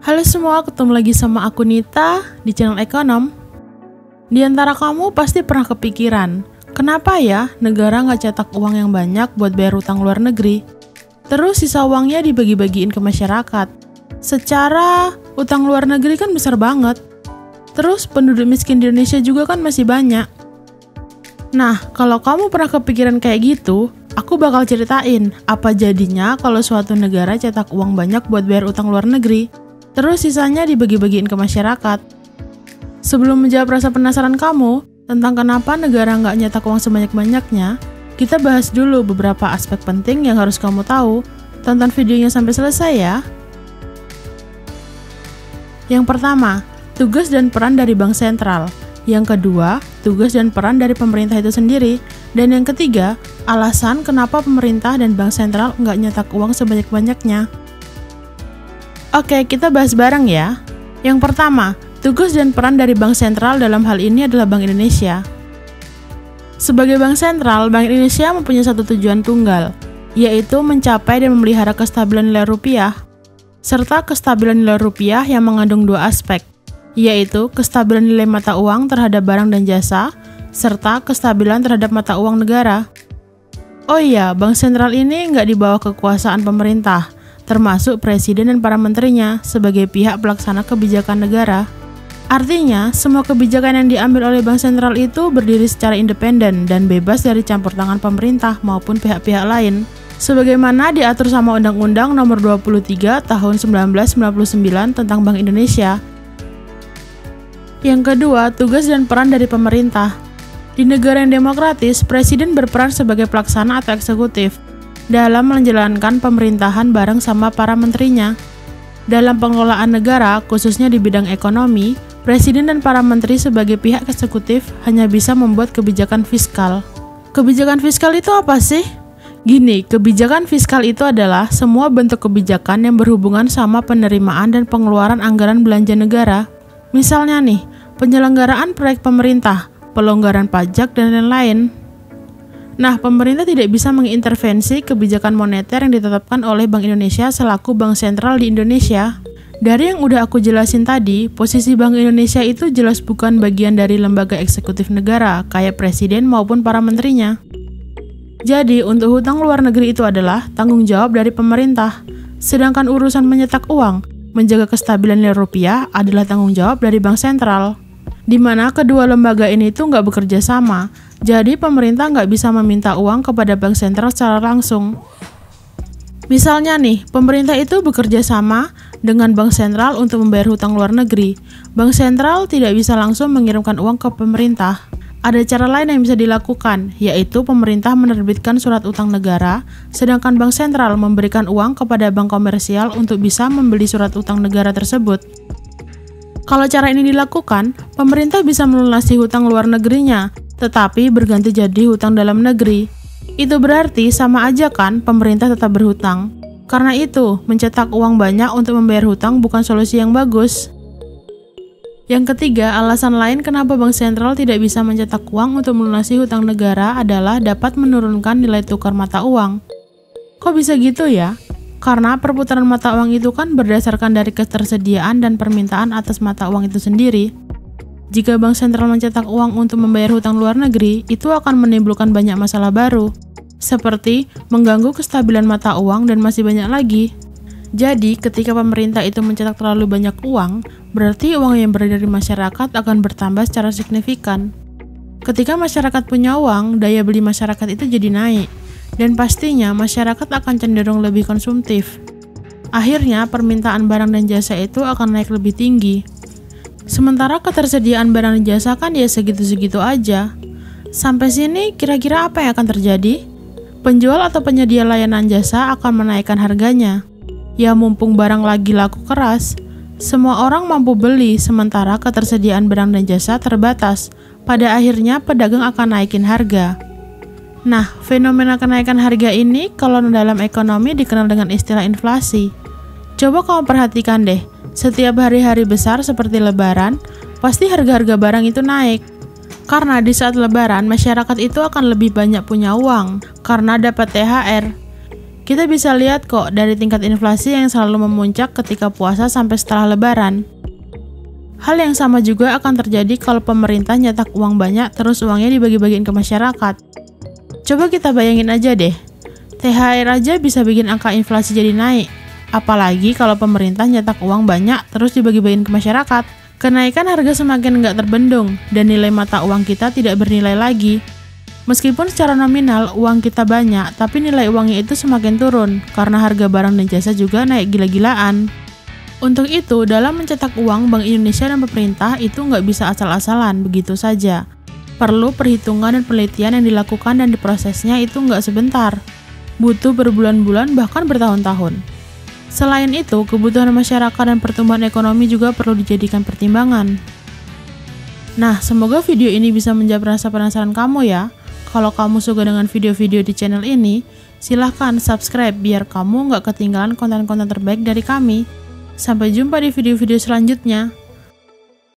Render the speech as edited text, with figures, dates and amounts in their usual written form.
Halo semua, ketemu lagi sama aku Nita di channel Ekonom. Di antara kamu pasti pernah kepikiran, kenapa ya negara nggak cetak uang yang banyak buat bayar utang luar negeri? Terus sisa uangnya dibagi-bagiin ke masyarakat. Secara utang luar negeri kan besar banget. Terus penduduk miskin di Indonesia juga kan masih banyak. Nah, kalau kamu pernah kepikiran kayak gitu, aku bakal ceritain apa jadinya kalau suatu negara cetak uang banyak buat bayar utang luar negeri. Terus sisanya dibagi-bagiin ke masyarakat. Sebelum menjawab rasa penasaran kamu tentang kenapa negara nggak nyetak uang sebanyak-banyaknya, kita bahas dulu beberapa aspek penting yang harus kamu tahu. Tonton videonya sampai selesai ya. Yang pertama, tugas dan peran dari Bank Sentral. Yang kedua, tugas dan peran dari pemerintah itu sendiri. Dan yang ketiga, alasan kenapa pemerintah dan Bank Sentral nggak nyetak uang sebanyak-banyaknya. Oke, kita bahas bareng ya. Yang pertama, tugas dan peran dari Bank Sentral dalam hal ini adalah Bank Indonesia. Sebagai Bank Sentral, Bank Indonesia mempunyai satu tujuan tunggal, yaitu mencapai dan memelihara kestabilan nilai rupiah, serta kestabilan nilai rupiah yang mengandung dua aspek, yaitu kestabilan nilai mata uang terhadap barang dan jasa, serta kestabilan terhadap mata uang negara. Oh iya, Bank Sentral ini nggak di bawah kekuasaan pemerintah, termasuk presiden dan para menterinya sebagai pihak pelaksana kebijakan negara. Artinya, semua kebijakan yang diambil oleh Bank Sentral itu berdiri secara independen dan bebas dari campur tangan pemerintah maupun pihak-pihak lain, sebagaimana diatur sama Undang-Undang Nomor 23 Tahun 1999 tentang Bank Indonesia. Yang kedua, tugas dan peran dari pemerintah. Di negara yang demokratis, presiden berperan sebagai pelaksana atau eksekutif dalam menjalankan pemerintahan bareng sama para menterinya. Dalam pengelolaan negara, khususnya di bidang ekonomi, presiden dan para menteri sebagai pihak eksekutif hanya bisa membuat kebijakan fiskal. Kebijakan fiskal itu apa sih? Gini, kebijakan fiskal itu adalah semua bentuk kebijakan yang berhubungan sama penerimaan dan pengeluaran anggaran belanja negara. Misalnya nih, penyelenggaraan proyek pemerintah, pelonggaran pajak, dan lain-lain. Nah, pemerintah tidak bisa mengintervensi kebijakan moneter yang ditetapkan oleh Bank Indonesia selaku Bank Sentral di Indonesia. Dari yang udah aku jelasin tadi, posisi Bank Indonesia itu jelas bukan bagian dari lembaga eksekutif negara, kayak presiden maupun para menterinya. Jadi, untuk hutang luar negeri itu adalah tanggung jawab dari pemerintah. Sedangkan urusan menyetak uang, menjaga kestabilan nilai rupiah adalah tanggung jawab dari Bank Sentral. Di mana kedua lembaga ini tuh nggak bekerja sama, jadi pemerintah nggak bisa meminta uang kepada Bank Sentral secara langsung. Misalnya nih, pemerintah itu bekerja sama dengan Bank Sentral untuk membayar hutang luar negeri. Bank Sentral tidak bisa langsung mengirimkan uang ke pemerintah. Ada cara lain yang bisa dilakukan, yaitu pemerintah menerbitkan surat utang negara, sedangkan Bank Sentral memberikan uang kepada bank komersial untuk bisa membeli surat utang negara tersebut. Kalau cara ini dilakukan, pemerintah bisa melunasi hutang luar negerinya, tetapi berganti jadi hutang dalam negeri. Itu berarti sama aja kan pemerintah tetap berhutang. Karena itu, mencetak uang banyak untuk membayar hutang bukan solusi yang bagus. Yang ketiga, alasan lain kenapa Bank Sentral tidak bisa mencetak uang untuk melunasi hutang negara adalah dapat menurunkan nilai tukar mata uang. Kok bisa gitu ya? Karena perputaran mata uang itu kan berdasarkan dari ketersediaan dan permintaan atas mata uang itu sendiri. Jika Bank Sentral mencetak uang untuk membayar hutang luar negeri, itu akan menimbulkan banyak masalah baru, seperti mengganggu kestabilan mata uang dan masih banyak lagi. Jadi, ketika pemerintah itu mencetak terlalu banyak uang, berarti uang yang beredar di masyarakat akan bertambah secara signifikan. Ketika masyarakat punya uang, daya beli masyarakat itu jadi naik. Dan pastinya masyarakat akan cenderung lebih konsumtif. Akhirnya permintaan barang dan jasa itu akan naik lebih tinggi. Sementara ketersediaan barang dan jasa kan ya segitu-segitu aja. Sampai sini kira-kira apa yang akan terjadi? Penjual atau penyedia layanan jasa akan menaikkan harganya. Ya mumpung barang lagi laku keras, semua orang mampu beli sementara ketersediaan barang dan jasa terbatas. Pada akhirnya pedagang akan naikin harga. Nah, fenomena kenaikan harga ini kalau dalam ekonomi dikenal dengan istilah inflasi. Coba kamu perhatikan deh, setiap hari-hari besar seperti Lebaran, pasti harga-harga barang itu naik. Karena di saat Lebaran, masyarakat itu akan lebih banyak punya uang, karena dapat THR. Kita bisa lihat kok dari tingkat inflasi yang selalu memuncak ketika puasa sampai setelah lebaran. Hal yang sama juga akan terjadi kalau pemerintah nyetak uang banyak terus uangnya dibagi-bagiin ke masyarakat. Coba kita bayangin aja deh, THR aja bisa bikin angka inflasi jadi naik. Apalagi kalau pemerintah nyetak uang banyak terus dibagi-bagiin ke masyarakat. Kenaikan harga semakin nggak terbendung dan nilai mata uang kita tidak bernilai lagi. Meskipun secara nominal uang kita banyak, tapi nilai uangnya itu semakin turun karena harga barang dan jasa juga naik gila-gilaan. Untuk itu, dalam mencetak uang, Bank Indonesia dan pemerintah itu nggak bisa asal-asalan begitu saja. Perlu perhitungan dan penelitian yang dilakukan dan diprosesnya itu nggak sebentar. Butuh berbulan-bulan bahkan bertahun-tahun. Selain itu, kebutuhan masyarakat dan pertumbuhan ekonomi juga perlu dijadikan pertimbangan. Nah, semoga video ini bisa menjawab rasa penasaran kamu ya. Kalau kamu suka dengan video-video di channel ini, silahkan subscribe biar kamu nggak ketinggalan konten-konten terbaik dari kami. Sampai jumpa di video-video selanjutnya.